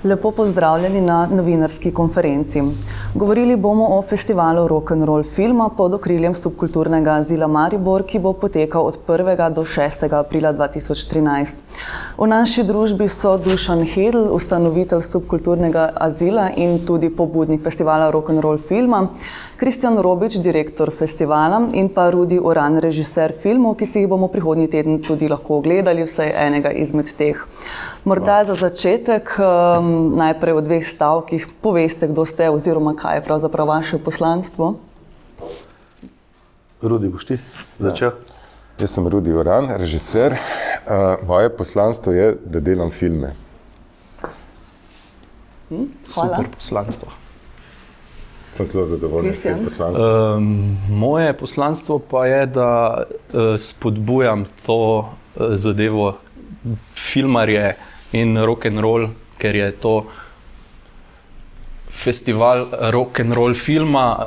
Lepo pozdravljeni na novinarski konferenci. Govorili bomo o festivalu rock'n'roll filma pod okriljem subkulturnega azila Maribor, ki bo potekal od 1. do 6. aprila 2013. V naši družbi so Dušan Hedl, ustanovitelj subkulturnega azila in tudi pobudnik festivala rock'n'roll filma, Kristjan Robič, direktor festivala in pa Rudi Uran, režiser filmov, ki si jih bomo prihodnji teden tudi lahko ogledali, vsaj enega izmed teh. Morda za začetek najprej v 2 stavkih poveste, kdo ste oziroma kaj je pravzaprav vaše poslanstvo. Rudi, boš ti začel? Jaz sem Rudi Uran, režiser. Moje poslanstvo je, da delam filme. Super poslanstvo. Sem zelo zadovoljen s tem poslanstvom. Moje poslanstvo pa je, da spodbujam to zadevo filmarje in rock'n'roll, ker je to festival rock'n'roll filma,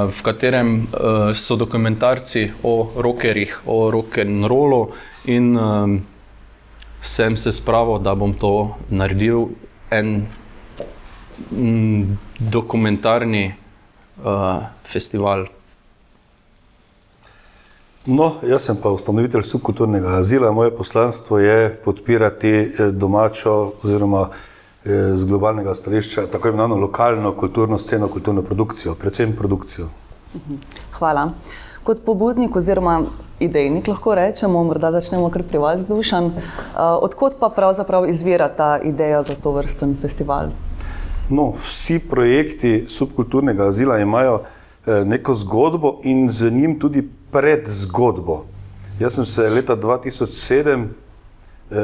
v katerem so dokumentarci o rockerjih, o rock'n'rollu in sem se spravil, da bom to naredil en dokumentarni festival. No, jaz sem pa ustanovitelj subkulturnega azila. Moje poslanstvo je podpirati domačo oziroma z globalnega stališča tako imenovano lokalno kulturno sceno, kulturno produkcijo, predvsem produkcijo. Hvala. Kot pobudnik oziroma idejnik lahko rečemo, morda začnemo kar pri vas, Dušan. Odkot pa pravzaprav izvira ta ideja za to vrsten festival? No, vsi projekti subkulturnega azila imajo neko zgodbo in z njim tudi predzgodbo. Jaz sem se leta 2007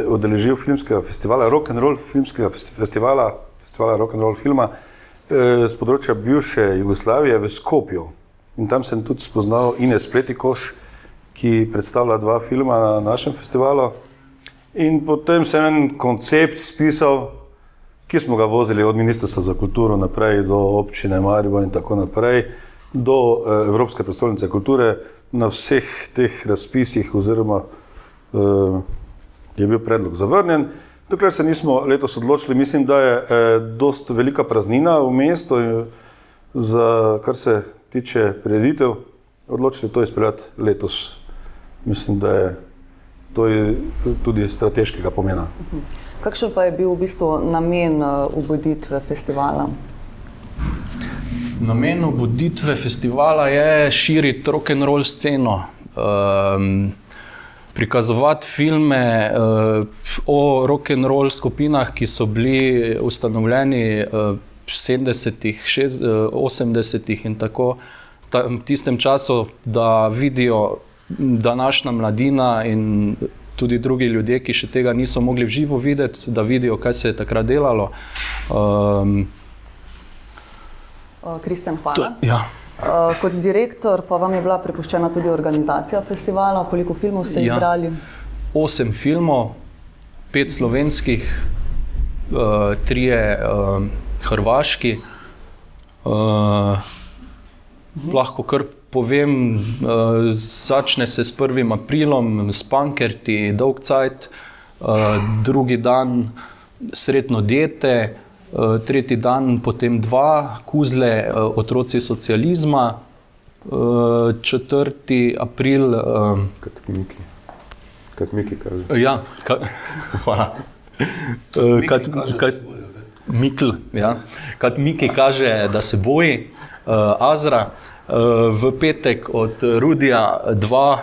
udeležil filmskega festivala, rock'n'roll filmskega festivala rock'n'roll filma z področja bivše Jugoslavije v Skopju. In tam sem tudi spoznal Ines Pletikoš, ki predstavlja 2 filma na našem festivalu. In potem sem en koncept spisal, ki smo ga vozili od Ministrstva za kulturo naprej do občine Maribor in tako naprej, do Evropske prestolnice kulture. Na vseh teh razpisih oziroma je bil predlog zavrnjen. Dokler se nismo letos odločili, mislim, da je dost velika praznina v mestu, za kar se tiče prireditev, odločili to izpeljati letos. Mislim, da je to tudi strateškega pomena. Kakšen pa je bil v bistvu namen obuditve festivala? Namen obuditve festivala je širiti rock'n'roll sceno, prikazovati filme o rock'n'roll skupinah, ki so bili ustanovljeni v 70-ih, 80-ih in tako v tistem času, da vidijo današnja mladina in tudi drugi ljudje, ki še tega niso mogli v živo videti, da vidijo, kaj se je takrat delalo. Kristjan, hvala. Ja. Kot direktor pa vam je bila prepuščena tudi organizacija festivala. Koliko filmov ste izbrali? 8 filmov, 5 slovenskih, 3 hrvaški. Lahko kar povem, začne se s 1. aprilom s Pankerti, Dolg Cajt, drugi dan Sretno dete, tretji dan potem 2 Kuzle, otroci socializma, 4. april... Kad Miki kaže. Ja, hvala. Kad Miki kaže, da se boji, Azra. V petek od Rudija 2,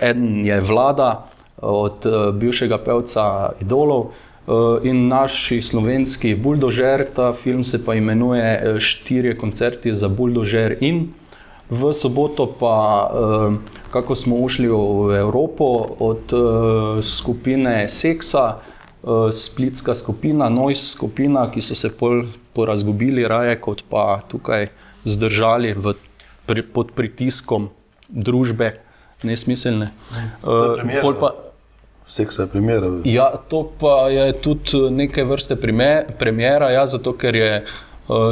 eden je Vlada od bivšega pevca Idolov in naši slovenski Buldožer. Ta film se pa imenuje 4 koncerti za Buldožer in v soboto pa, kako smo ušli v Evropo, od skupine Seksa, splitska skupina, Noise skupina, ki so se porazgubili raje, kot pa tukaj zdržali pod pritiskom družbe nesmiselne. Seksa je premiera. Ja, to pa je tudi neke vrste premiera, ja, zato ker je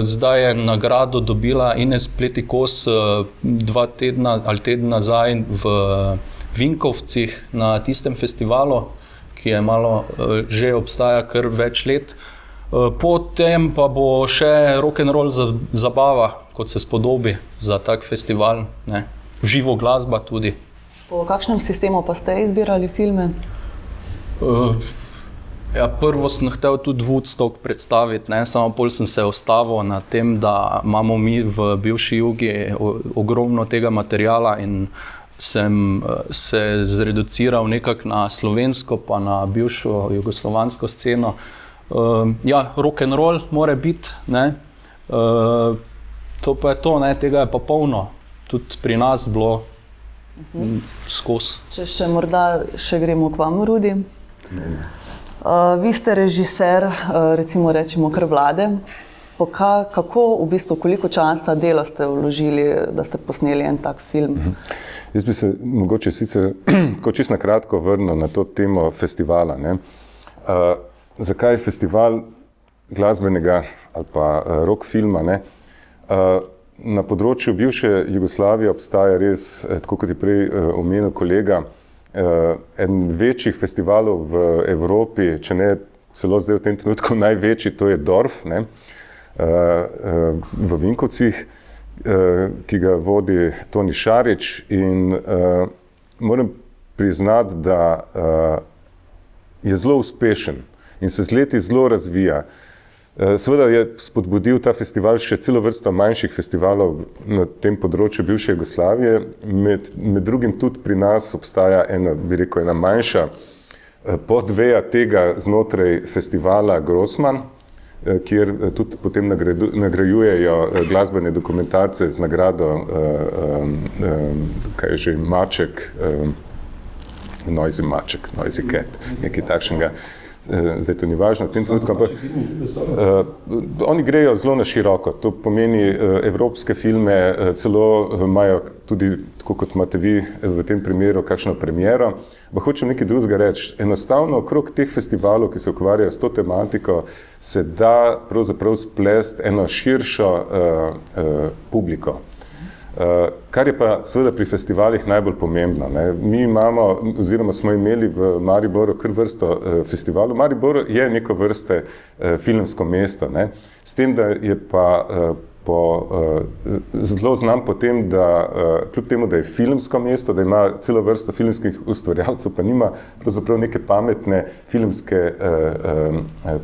zdaj je nagrado dobila Ines Pletikos 2 tedna ali teden nazaj v Vinkovcih na tistem festivalu, ki je malo že obstaja kar več let. Potem pa bo še rock'n'roll zabava, kot se spodobi za tak festival, ne. Živo glasba tudi. Po kakšnem sistemu pa ste izbirali filme? Ja, prvo sem hotel tudi Woodstock predstaviti, ne, samo pol sem se ustavil na tem, da imamo mi v bivši Jugi ogromno tega materiala in sem se zreduciral nekako na slovensko pa na bivšo jugoslovansko sceno. Ja, rock'n'roll mora biti, ne, to pa je to, ne, tega je pa polno, tudi pri nas bilo skozi. Če morda gremo k vam, Rudi. Vi ste režiser, recimo rečemo kar Vlade. Kako, v bistvu, koliko časa, dela ste vložili, da ste posneli en tak film? Jaz bi se mogoče sicer čisto na kratko vrnil na to temo festivala, ne. Zakaj festival glasbenega ali pa rock filma, ne? Na področju bivše Jugoslavije obstaja res, tako kot je prej omenil kolega, eden večjih festivalov v Evropi, če ne celo zdaj v tem trenutku največji, to je Dorf, ne, v Vinkovcih, ki ga vodi Toni Šarič in moram priznati, da je zelo uspešen in se z leti zelo razvija. Seveda je spodbudil ta festival še celo vrsto manjših festivalov na tem področju bivše Jugoslavije. Med drugim tudi pri nas obstaja ena manjša podveja tega znotraj festivala Grossman, kjer tudi potem nagrajujejo glasbene dokumentarce z nagrado Maček, Noisy Cat, nekaj takšnega. Zdaj to ni važno v tem trenutku, ampak oni grejo zelo na široko. To pomeni evropske filme, celo imajo tudi, tako kot imate vi v tem primeru, kakšno premiero. Pa hočem nekaj drugega reči. Enostavno okrog teh festivalov, ki se ukvarjajo s to tematiko, se da pravzaprav splesti eno širšo publiko. Kar je pa seveda pri festivalih najbolj pomembno, ne. Mi imamo, oziroma smo imeli v Mariboru kar vrsto festivalov. Maribor je neko vrste filmsko mesto, ne. S tem, da je pa zelo znam po tem, da kljub temu, da je filmsko mesto, da ima celo vrsto filmskih ustvarjalcev, pa nima pravzaprav neke pametne filmske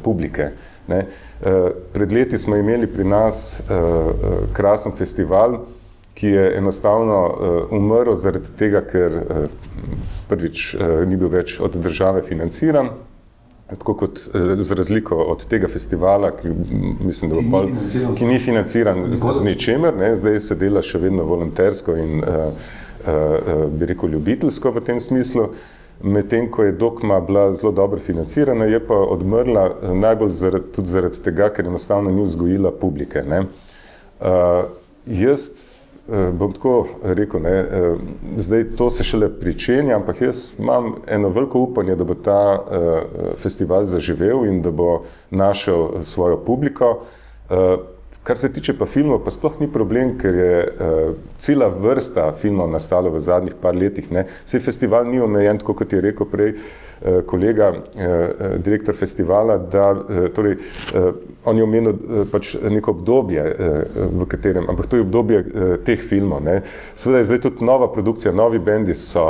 publike, ne. Pred leti smo imeli pri nas krasen festival, ki je enostavno umrl zaradi tega, ker prvič ni bil več od države financiran, tako kot z razliko od tega festivala, ki mislim, da ki ni financiran z ničemer, ne, zdaj se dela še vedno volontersko in bi rekel ljubiteljsko v tem smislu, medtem ko je Dokma bila zelo dobro financirana, je pa odmrla najbolj tudi zaradi tega, ker enostavno ni vzgojila publike, ne. Jaz bom tako rekel, ne, zdaj to se šele pričenja, ampak jaz imam eno veliko upanje, da bo ta festival zaživel in da bo našel svojo publiko. Kar se tiče pa filmov, pa sploh ni problem, ker je cela vrsta filmov nastala v zadnjih par letih, ne. Saj festival ni omejen, tako kot je rekel prej kolega, direktor festivala, da torej on je omenil pač neko obdobje, v katerem, ampak to je obdobje teh filmov, ne. Seveda je zdaj tudi nova produkcija, novi bendi so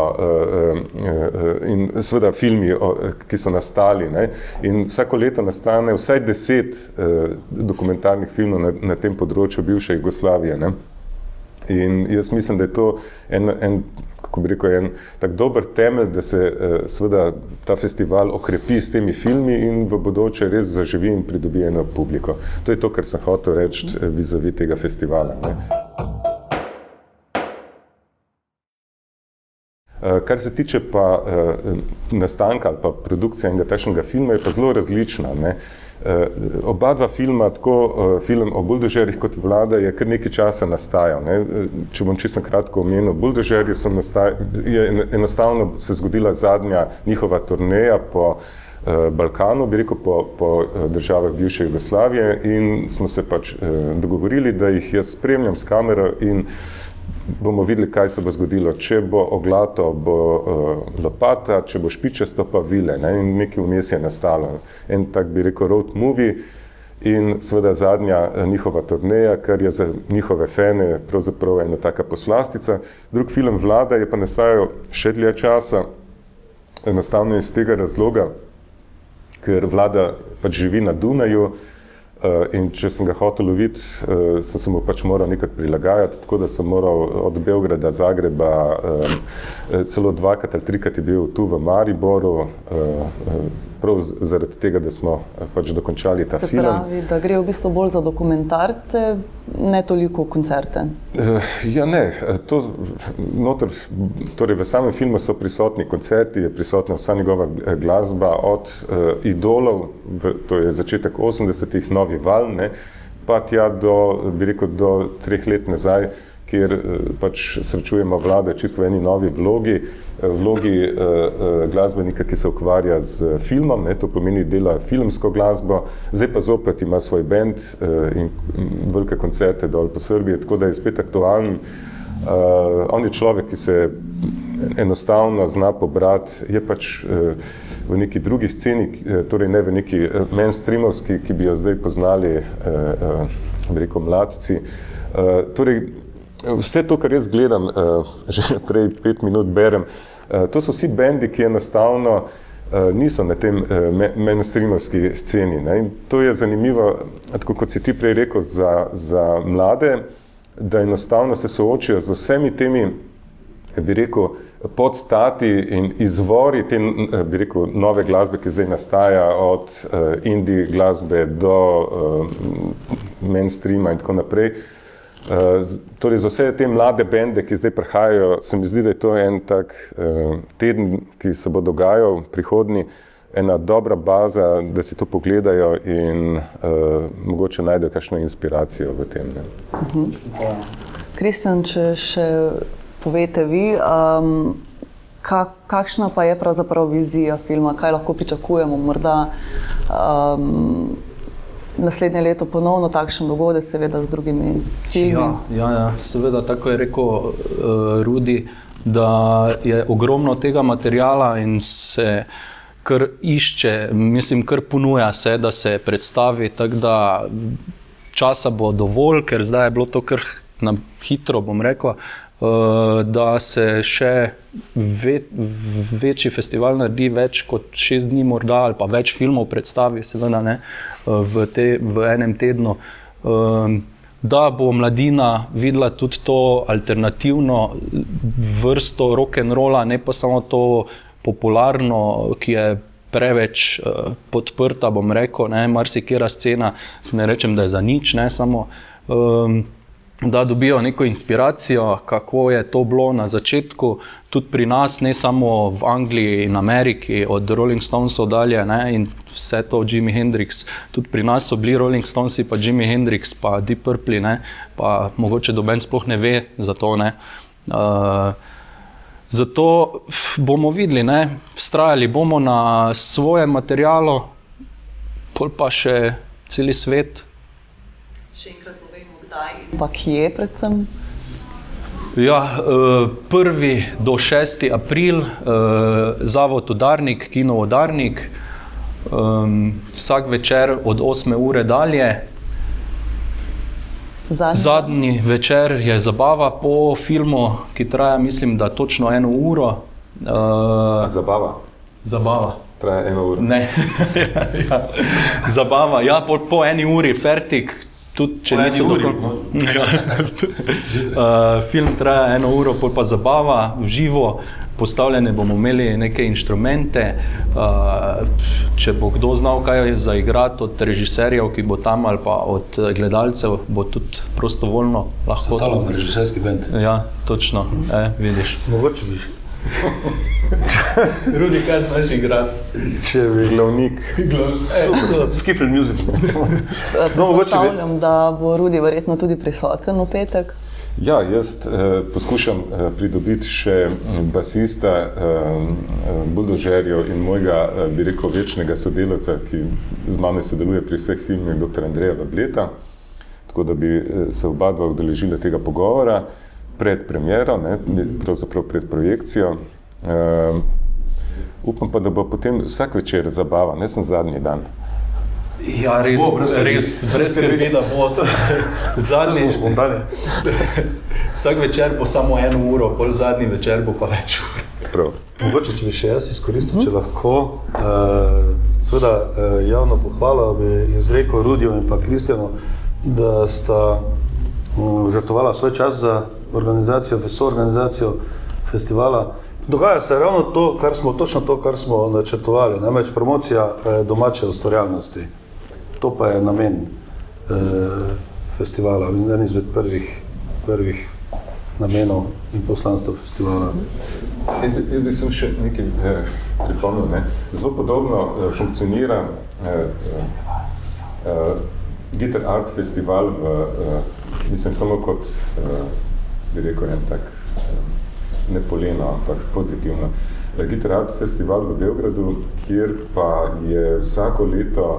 in seveda filmi, ki so nastali, ne. In vsako leto nastane vsaj 10 dokumentarnih filmov na tem področju bivše Jugoslavije, ne. In jaz mislim, da je to kako bi rekel, en tak dober temelj, da se seveda ta festival okrepi s temi filmi in v bodoče res zaživi in pridobi eno publiko. To je to, kar sem hotel reči vis-a-vis tega festivala, ne. Kar se tiče pa nastanka ali pa produkcije enega takšnega filma, je pa zelo različna, ne. Oba dva filma, tako film o buldožerjih kot Vlada, je kar nekaj časa nastajal, ne. Če bom čisto kratko omenil, Buldožerji je enostavno se zgodila zadnja njihova turneja po Balkanu, bi rekel po državah bivše Jugoslavije in smo se pač dogovorili, da jih jaz spremljam s kamero in bomo videli, kaj se bo zgodilo. Če bo oglato, bo lopata, če bo špičasto, pa vile, ne, in nekaj vmes je nastalo. En tak, bi rekel, road movie, in seveda zadnja njihova turneja, kar je za njihove fane pravzaprav ena taka poslastica. Drug film Vlada je pa nastajal še dlje časa, enostavno iz tega razloga, ker Vlada pač živi na Dunaju in če sem ga hotel loviti, sem se mu pač moral nekako prilagajati, tako da sem moral od Beograda, Zagreba, celo 2-krat ali 3-krat je bil tu v Mariboru, prav zaradi tega, da smo pač dokončali ta film. Se pravi, da gre v bistvu bolj za dokumentarce, ne toliko koncerte? Ja, ne. Torej v samem filmu so prisotni koncerti, je prisotna vsa njegova glasba od Idolov, to je začetek 80-ih, Novi val, ne, pa tja do 3 let nazaj, kjer pač srečujemo Vlado čisto v eni novi vlogi glasbenika, ki se ukvarja z filmom, ne, to pomeni dela filmsko glasbo, zdaj pa zopet ima svoj band in velike koncerte dol po Srbiji, tako da je spet aktualen. On je človek, ki se enostavno zna pobrati, je pač v neki drugi sceni, torej ne v neki mainstreamovski, ki bi jo zdaj poznali, bi rekel, mladci. Torej, vse to, kar jaz gledam, že naprej 5 minut berem, to so vsi bendi, ki enostavno niso na tem mainstreamovski sceni. Ne? In to je zanimivo, tako kot si ti prej rekel, za mlade, da enostavno se soočijo z vsemi temi, bi rekel, podstati in izvori te, bi rekel, nove glasbe, ki zdaj nastaja, od indie glasbe do mainstreama in tako naprej. Torej za vse te mlade bende, ki zdaj prihajajo, se mi zdi, da je to en tak teden, ki se bo dogajal prihodnji, ena dobra baza, da si to pogledajo in mogoče najdejo kakšno inspiracijo v tem. Kristjan, če še povete vi, kakšna pa je pravzaprav vizija filma, kaj lahko pričakujemo, morda naslednje leto ponovno takšen dogodek, seveda z drugimi filmi? Ja, seveda, tako je rekel Rudi, da je ogromno tega materiala in se kar išče, mislim, kar ponuja se, da se predstavi, tako da časa bo dovolj, ker zdaj je bilo to kar na hitro, bom rekel, da se še večji festival naredi, več kot 6 dni morda, ali pa več filmov predstavi, seveda ne, v enem tednu. Da bo mladina videla tudi to alternativno vrsto rock'n'rolla, ne pa samo to popularno, ki je preveč podprta, bom rekel, ne, marsikera scena, ne rečem, da je za nič, ne, samo da dobijo neko inspiracijo, kako je to bilo na začetku, tudi pri nas, ne samo v Angliji in Ameriki, od Rolling Stonesov dalje, ne, in vse to Jimi Hendrix, tudi pri nas so bili Rolling Stonesi, pa Jimi Hendrix, pa Deep Purple, ne, pa mogoče noben sploh ne ve za to, ne. Zato bomo videli, ne, vztrajali bomo na svojem materialu, pol pa še celi svet. Še enkrat povejmo, kdaj in pa kje predvsem? Ja, 1. do 6. april, Zavod Udarnik, Kino Udarnik, vsak večer od 8. ure dalje. Zadnji večer je zabava po filmu, ki traja, mislim, da točno 1 uro. Zabava? Zabava. Traja 1 uro? Ne, ja. Zabava, ja, po 1 uri fertik, tudi če niso film traja 1 uro, pol pa zabava, v živo, postavljene bomo imeli neke inštrumente, če bo kdo znal kaj zaigrati od režiserjev, ki bo tam, ali pa od gledalcev, bo tudi prostovoljno lahko. Sestavljamo režiserski bend. Ja, točno, vidiš. Mogoče bi. Rudi, kaj znaš igrati? Če bi glavnik. Skiffle music. Predpostavljam, da bo Rudi verjetno tudi prisoten v petek. Ja, jaz poskušam pridobiti še basista, buldožerjev in mojega, bi rekel, večnega sodelavca, ki z mano sodeluje pri vseh filmih, dr. Andreja Vableta, tako da bi se oba dva udeležila tega pogovora pred premiero, ne, pravzaprav pred projekcijo. Upam pa, da bo potem vsak večer zabava, ne sem zadnji dan. Ja, res, brez skrbi, da bo zadnji. Vsak večer bo samo 1 uro, pol zadnji večer bo pa več ur. Prav. Mogoče, če bi še jaz izkoristil, če lahko, seveda javno pohvalo bi izrekel Rudiju in pa Kristjanu, da sta žrtvovala svoj čas za soorganizacijo festivala. Dogaja se ravno točno to, kar smo načrtovali, namreč promocija domače ustvarjalnosti. To pa je namen festivala, en izmed prvih namenov in poslanstv festivala. Jaz bi sem še nekaj pripomnil. Zelo podobno funkcionira Guitar Art Festival mislim samo kot, bi rekel, en tak ne poleno, ampak pozitivno. Guitar Art Festival v Beogradu, kjer pa je vsako leto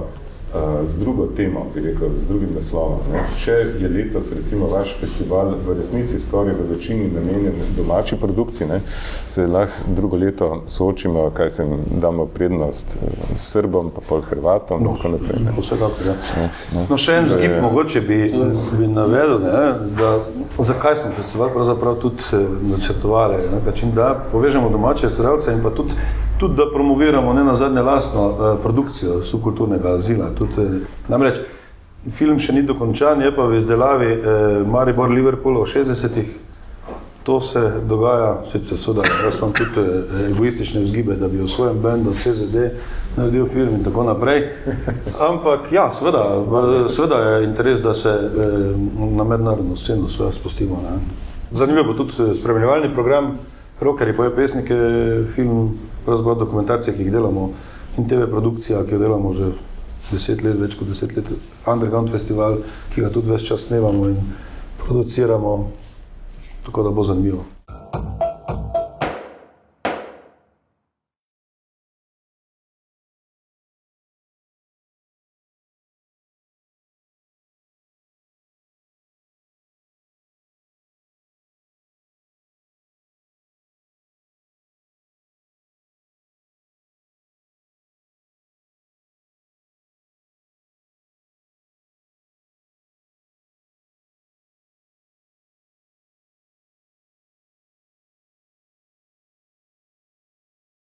z drugo temo, bi rekel, z drugim naslovom. Če je letos recimo vaš festival v resnici skoraj v večini namenjen domači produkciji, se lahko drugo leto soočimo, kaj se damo prednost Srbom, pa pol Hrvatom, tako naprej. Vsekakor, ja. No, še en zgib mogoče bi navedel, da zakaj smo festival pravzaprav tudi načrtovali, da povežemo domače ustvarjalce in pa tudi da promoviramo nenazadnje lastno produkcijo subkulturnega azila. Namreč, film še ni dokončan, je pa v izdelavi Maribor-Liverpool v 60-ih. To se dogaja, sicer jaz imam tudi egoistične vzgibe, da bi v svojem bendu CZD naredil film in tako naprej. Ampak ja, seveda je interes, da se na mednarodno sceno spustimo. Zanimivo bo tudi spremljevalni program, rockerji, pesnike, film, pravzaprav dokumentacije, ki jih delamo, in TV produkcija, ki jo delamo že 10 let, več kot 10 let, Underground festival, ki ga tudi ves čas snemamo in produciramo, tako da bo zanimivo.